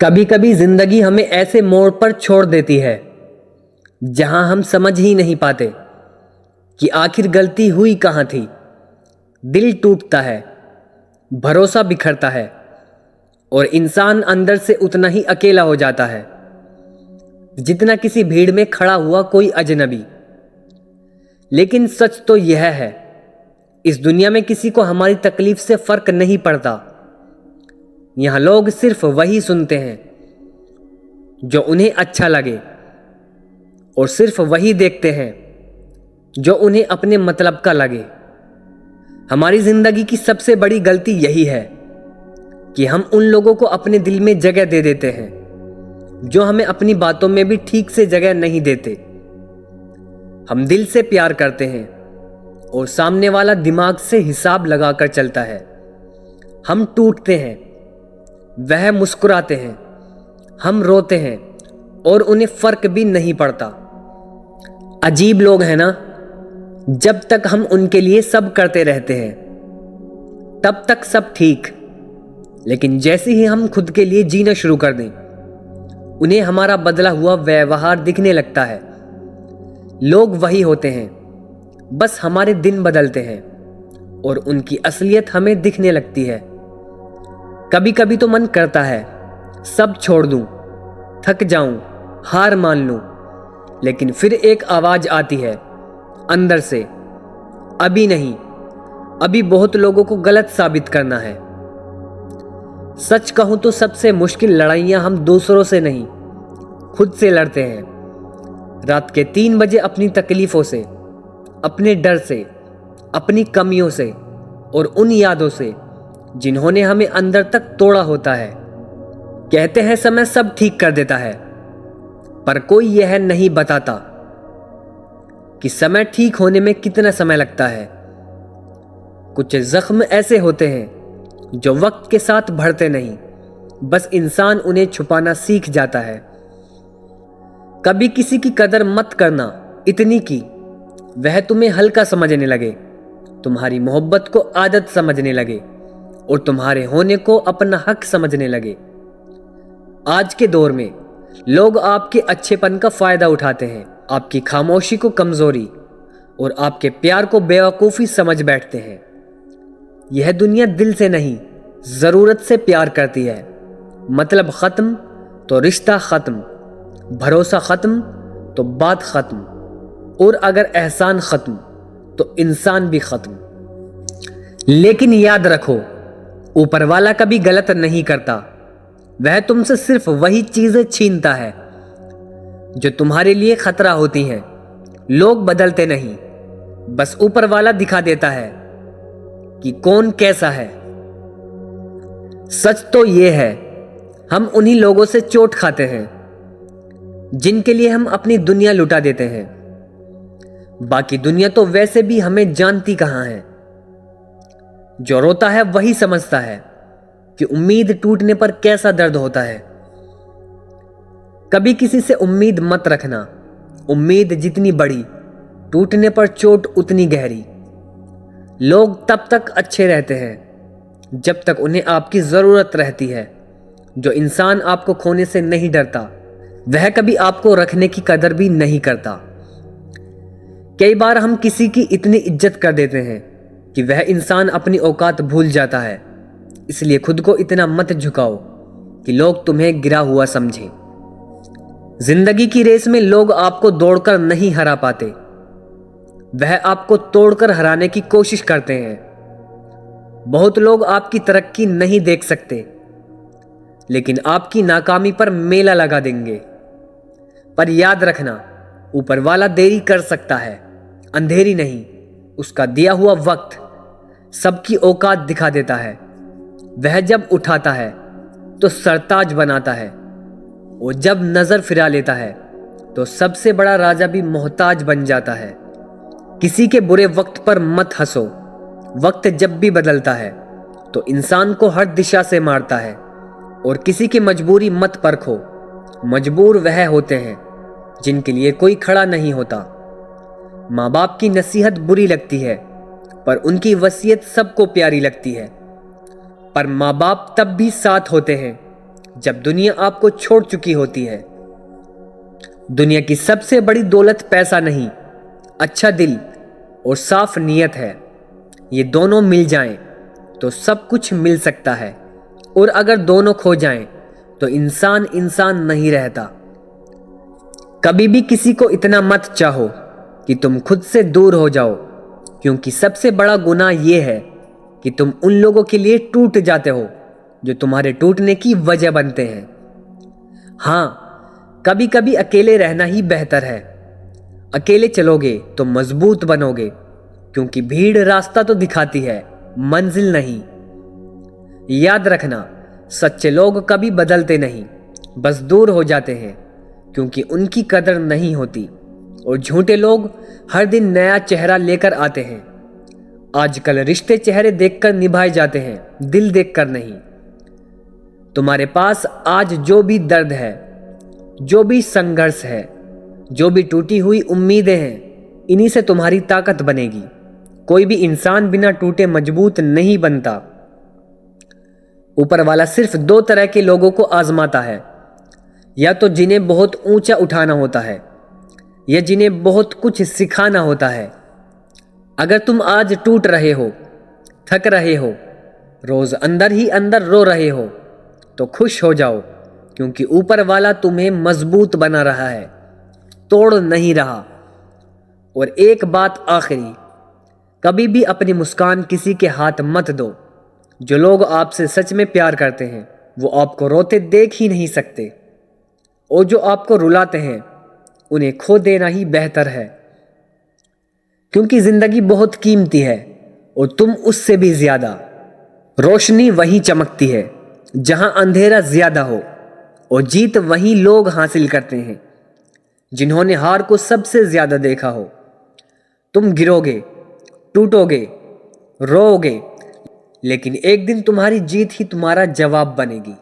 कभी कभी जिंदगी हमें ऐसे मोड़ पर छोड़ देती है जहां हम समझ ही नहीं पाते कि आखिर गलती हुई कहां थी। दिल टूटता है, भरोसा बिखरता है और इंसान अंदर से उतना ही अकेला हो जाता है जितना किसी भीड़ में खड़ा हुआ कोई अजनबी। लेकिन सच तो यह है, इस दुनिया में किसी को हमारी तकलीफ से फर्क नहीं पड़ता। यहां लोग सिर्फ वही सुनते हैं जो उन्हें अच्छा लगे और सिर्फ वही देखते हैं जो उन्हें अपने मतलब का लगे। हमारी जिंदगी की सबसे बड़ी गलती यही है कि हम उन लोगों को अपने दिल में जगह दे देते हैं जो हमें अपनी बातों में भी ठीक से जगह नहीं देते। हम दिल से प्यार करते हैं और सामने वाला दिमाग से हिसाब लगाकर चलता है। हम टूटते हैं, वह मुस्कुराते हैं, हम रोते हैं और उन्हें फर्क भी नहीं पड़ता। अजीब लोग हैं ना, जब तक हम उनके लिए सब करते रहते हैं तब तक सब ठीक, लेकिन जैसे ही हम खुद के लिए जीना शुरू कर दें उन्हें हमारा बदला हुआ व्यवहार दिखने लगता है। लोग वही होते हैं, बस हमारे दिन बदलते हैं और उनकी असलियत हमें दिखने लगती है। कभी कभी तो मन करता है सब छोड़ दूं, थक जाऊं, हार मान लूं, लेकिन फिर एक आवाज आती है अंदर से, अभी नहीं, अभी बहुत लोगों को गलत साबित करना है। सच कहूं तो सबसे मुश्किल लड़ाइयां हम दूसरों से नहीं, खुद से लड़ते हैं। रात के 3 बजे अपनी तकलीफों से, अपने डर से, अपनी कमियों से और उन यादों से जिन्होंने हमें अंदर तक तोड़ा होता है। कहते हैं समय सब ठीक कर देता है, पर कोई यह नहीं बताता कि समय ठीक होने में कितना समय लगता है। कुछ जख्म ऐसे होते हैं जो वक्त के साथ बढ़ते नहीं, बस इंसान उन्हें छुपाना सीख जाता है। कभी किसी की कदर मत करना इतनी कि वह तुम्हें हल्का समझने लगे, तुम्हारी मोहब्बत को आदत समझने लगे और तुम्हारे होने को अपना हक समझने लगे। आज के दौर में लोग आपके अच्छेपन का फायदा उठाते हैं, आपकी खामोशी को कमजोरी और आपके प्यार को बेवकूफ़ी समझ बैठते हैं। यह दुनिया दिल से नहीं, ज़रूरत से प्यार करती है। मतलब ख़त्म तो रिश्ता ख़त्म, भरोसा ख़त्म तो बात ख़त्म, और अगर एहसान ख़त्म तो इंसान भी ख़त्म। लेकिन याद रखो, ऊपर वाला कभी गलत नहीं करता। वह तुमसे सिर्फ वही चीजें छीनता है जो तुम्हारे लिए खतरा होती हैं। लोग बदलते नहीं, बस ऊपर वाला दिखा देता है कि कौन कैसा है। सच तो यह है, हम उन्हीं लोगों से चोट खाते हैं जिनके लिए हम अपनी दुनिया लुटा देते हैं। बाकी दुनिया तो वैसे भी हमें जानती कहां है। जो रोता है वही समझता है कि उम्मीद टूटने पर कैसा दर्द होता है। कभी किसी से उम्मीद मत रखना, उम्मीद जितनी बड़ी, टूटने पर चोट उतनी गहरी। लोग तब तक अच्छे रहते हैं जब तक उन्हें आपकी जरूरत रहती है। जो इंसान आपको खोने से नहीं डरता, वह कभी आपको रखने की कदर भी नहीं करता। कई बार हम किसी की इतनी इज्जत कर देते हैं कि वह इंसान अपनी औकात भूल जाता है। इसलिए खुद को इतना मत झुकाओ कि लोग तुम्हें गिरा हुआ समझें। जिंदगी की रेस में लोग आपको दौड़कर नहीं हरा पाते, वह आपको तोड़कर हराने की कोशिश करते हैं। बहुत लोग आपकी तरक्की नहीं देख सकते, लेकिन आपकी नाकामी पर मेला लगा देंगे। पर याद रखना, ऊपर वाला देरी कर सकता है, अंधेरी नहीं। उसका दिया हुआ वक्त सबकी औकात दिखा देता है। वह जब उठाता है तो सरताज बनाता है, और जब नजर फिरा लेता है तो सबसे बड़ा राजा भी मोहताज बन जाता है। किसी के बुरे वक्त पर मत हंसो। वक्त जब भी बदलता है तो इंसान को हर दिशा से मारता है। और किसी की मजबूरी मत परखो। मजबूर वह होते हैं जिनके लिए कोई खड़ा नहीं होता। माँ बाप की नसीहत बुरी लगती है, पर उनकी वसीयत सबको प्यारी लगती है। पर माँ बाप तब भी साथ होते हैं जब दुनिया आपको छोड़ चुकी होती है। दुनिया की सबसे बड़ी दौलत पैसा नहीं, अच्छा दिल और साफ नीयत है। ये दोनों मिल जाएं तो सब कुछ मिल सकता है, और अगर दोनों खो जाएं तो इंसान इंसान नहीं रहता। कभी भी किसी को इतना मत चाहो कि तुम खुद से दूर हो जाओ, क्योंकि सबसे बड़ा गुनाह यह है कि तुम उन लोगों के लिए टूट जाते हो जो तुम्हारे टूटने की वजह बनते हैं। हाँ, कभी कभी अकेले रहना ही बेहतर है। अकेले चलोगे तो मजबूत बनोगे, क्योंकि भीड़ रास्ता तो दिखाती है, मंजिल नहीं। याद रखना, सच्चे लोग कभी बदलते नहीं, बस दूर हो जाते हैं, क्योंकि उनकी कदर नहीं होती। और झूठे लोग हर दिन नया चेहरा लेकर आते हैं। आजकल रिश्ते चेहरे देखकर निभाए जाते हैं, दिल देखकर नहीं। तुम्हारे पास आज जो भी दर्द है, जो भी संघर्ष है, जो भी टूटी हुई उम्मीदें हैं, इन्हीं से तुम्हारी ताकत बनेगी। कोई भी इंसान बिना टूटे मजबूत नहीं बनता। ऊपर वाला सिर्फ दो तरह के लोगों को आजमाता है, या तो जिन्हें बहुत ऊंचा उठाना होता है, या जिन्हें बहुत कुछ सिखाना होता है। अगर तुम आज टूट रहे हो, थक रहे हो, रोज अंदर ही अंदर रो रहे हो, तो खुश हो जाओ, क्योंकि ऊपर वाला तुम्हें मजबूत बना रहा है, तोड़ नहीं रहा। और एक बात आखिरी, कभी भी अपनी मुस्कान किसी के हाथ मत दो। जो लोग आपसे सच में प्यार करते हैं वो आपको रोते देख ही नहीं सकते, और जो आपको रुलाते हैं उन्हें खो देना ही बेहतर है। क्योंकि जिंदगी बहुत कीमती है, और तुम उससे भी ज्यादा। रोशनी वहीं चमकती है जहां अंधेरा ज्यादा हो, और जीत वहीं लोग हासिल करते हैं जिन्होंने हार को सबसे ज्यादा देखा हो। तुम गिरोगे, टूटोगे, रोओगे, लेकिन एक दिन तुम्हारी जीत ही तुम्हारा जवाब बनेगी।